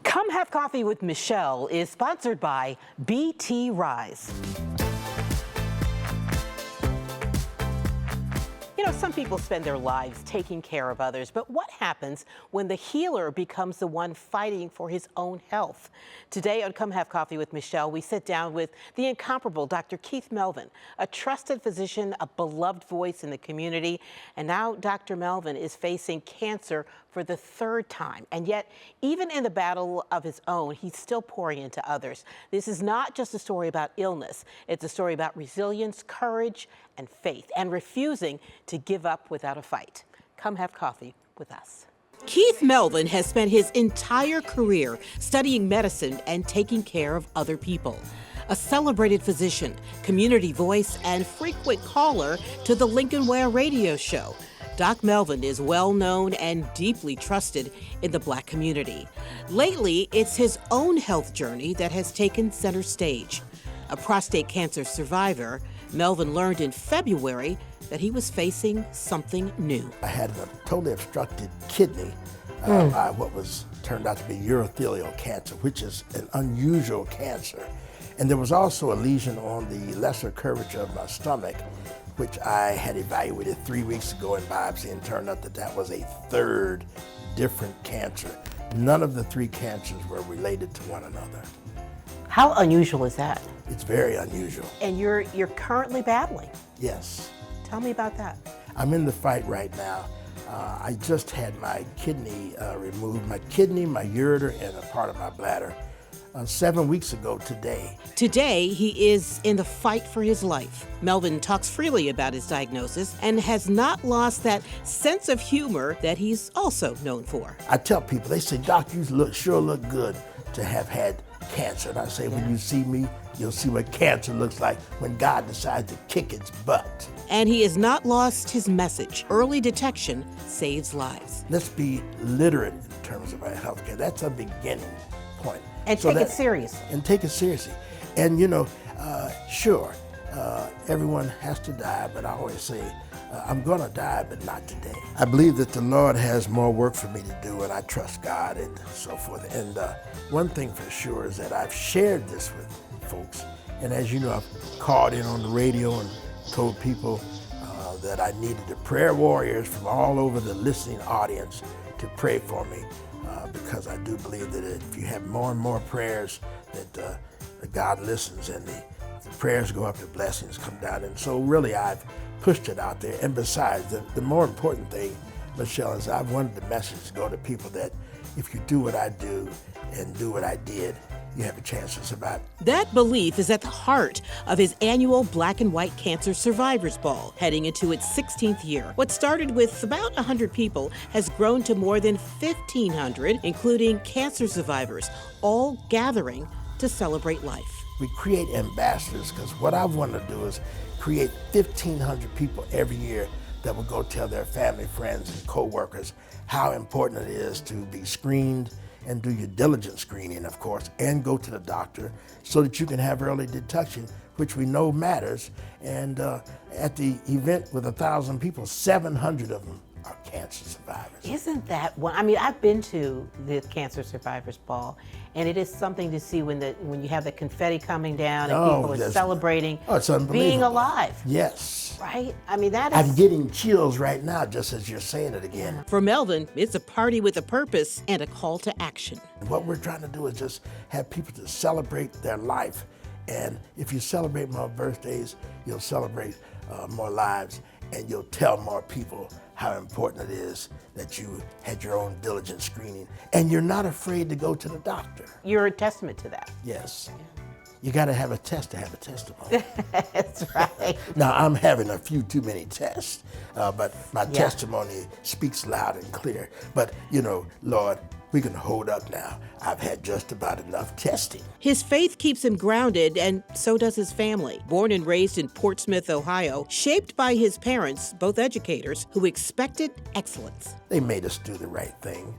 Come Have Coffee with Michelle is sponsored by BT Rise. You know, some people spend their lives taking care of others, but what happens when the healer becomes the one fighting for his own health? Today on Come Have Coffee with Michelle, we sit down with the incomparable Dr. Keith Melvin, a trusted physician, a beloved voice in the community, and now Dr. Melvin is facing cancer for the third time. And yet, even in the battle of his own, he's still pouring into others. This is not just a story about illness. It's a story about resilience, courage, and faith, and refusing to give up without a fight. Come have coffee with us. Keith Melvin has spent his entire career studying medicine and taking care of other people. A celebrated physician, community voice, and frequent caller to the Lincoln Way radio show, Doc Melvin is well known and deeply trusted in the Black community. Lately, it's his own health journey that has taken center stage. A prostate cancer survivor, Melvin learned in February that he was facing something new. I had a totally obstructed kidney by what was turned out to be urothelial cancer, which is an unusual cancer. And there was also a lesion on the lesser curvature of my stomach, which I had evaluated 3 weeks ago in biopsy, and turned out that that was a third different cancer. None of the three cancers were related to one another. How unusual is that? It's very unusual. And you're currently battling. Yes. Tell me about that. I'm in the fight right now. I just had my kidney removed, my kidney, my ureter, and a part of my bladder 7 weeks ago today. Today, he is in the fight for his life. Melvin talks freely about his diagnosis and has not lost that sense of humor that he's also known for. I tell people, they say, Doc, you sure look good to have had cancer. And I say, when you see me, you'll see what cancer looks like when God decides to kick its butt. And he has not lost his message. Early detection saves lives. Let's be literate in terms of our health care. That's a beginning point. And take it seriously. And take it seriously. And you know, sure, everyone has to die, but I always say, I'm gonna die, but not today. I believe that the Lord has more work for me to do, and I trust God and so forth. And one thing for sure is that I've shared this with folks. And as you know, I've called in on the radio and told people that I needed the prayer warriors from all over the listening audience to pray for me. Because I do believe that if you have more and more prayers, that God listens, and the prayers go up, the blessings come down. And so really I've pushed it out there. And besides, the more important thing, Michelle, is I've wanted the message to go to people that if you do what I do and do what I did, you have a chance to survive. That belief is at the heart of his annual Black and White Cancer Survivors Ball, heading into its 16th year. What started with about 100 people has grown to more than 1,500, including cancer survivors, all gathering to celebrate life. We create ambassadors because what I want to do is create 1,500 people every year that will go tell their family, friends, and co-workers how important it is to be screened and do your diligent screening, of course, and go to the doctor so that you can have early detection, which we know matters. And at the event with 1,000 people, 700 of them are cancer survivors. Isn't that one? I mean, I've been to the Cancer Survivors Ball, and it is something to see when you have the confetti coming down and people are celebrating being alive. Yes. Right? I mean, that is... I'm getting chills right now just as you're saying it again. For Melvin, it's a party with a purpose and a call to action. What we're trying to do is just have people to celebrate their life. And if you celebrate more birthdays, you'll celebrate more lives, and you'll tell more people how important it is that you had your own diligent screening, and you're not afraid to go to the doctor. You're a testament to that. Yes. You got to have a test to have a testimony. That's right. Now, I'm having a few too many tests, but my testimony speaks loud and clear. But, you know, Lord, we can hold up now. I've had just about enough testing. His faith keeps him grounded, and so does his family. Born and raised in Portsmouth, Ohio, shaped by his parents, both educators, who expected excellence. They made us do the right thing.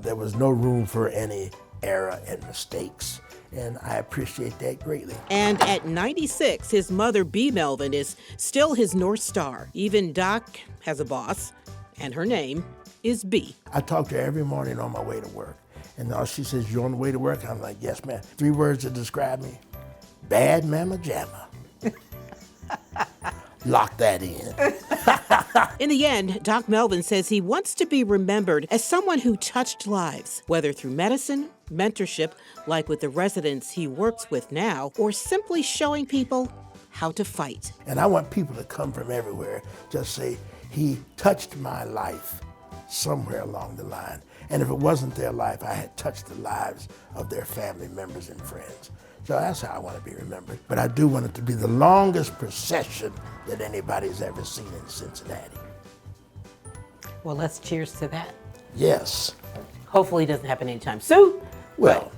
There was no room for any error and mistakes, and I appreciate that greatly. And at 96, his mother, B. Melvin, is still his North Star. Even Doc has a boss, and her name is B. I talk to her every morning on my way to work, And all she says, "You on the way to work?" I'm like, "Yes, ma'am." 3 words to describe me: bad mamma jamma. Lock that in. In the end, Doc Melvin says he wants to be remembered as someone who touched lives, whether through medicine, mentorship, like with the residents he works with now, or simply showing people how to fight. And I want people to come from everywhere, just say, he touched my life somewhere along the line. And if it wasn't their life, I had touched the lives of their family members and friends. So that's how I want to be remembered. But I do want it to be the longest procession that anybody's ever seen in Cincinnati. Well, let's cheers to that. Yes. Hopefully it doesn't happen anytime soon. Well,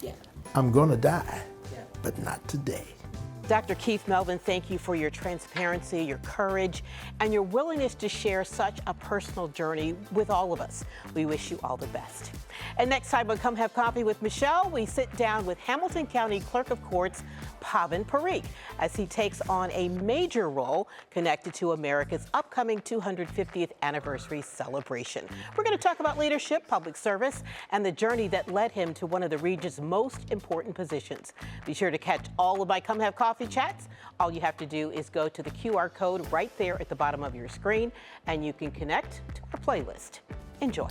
Yeah. I'm going to die, but not today. Dr. Keith Melvin, thank you for your transparency, your courage, and your willingness to share such a personal journey with all of us. We wish you all the best. And next time on Come Have Coffee with Michelle, we sit down with Hamilton County Clerk of Courts, Pavan Parikh, as he takes on a major role connected to America's upcoming 250th anniversary celebration. We're going to talk about leadership, public service, and the journey that led him to one of the region's most important positions. Be sure to catch all of my Come Have Coffee chats. All you have to do is go to the QR code right there at the bottom of your screen, and you can connect to our playlist. Enjoy.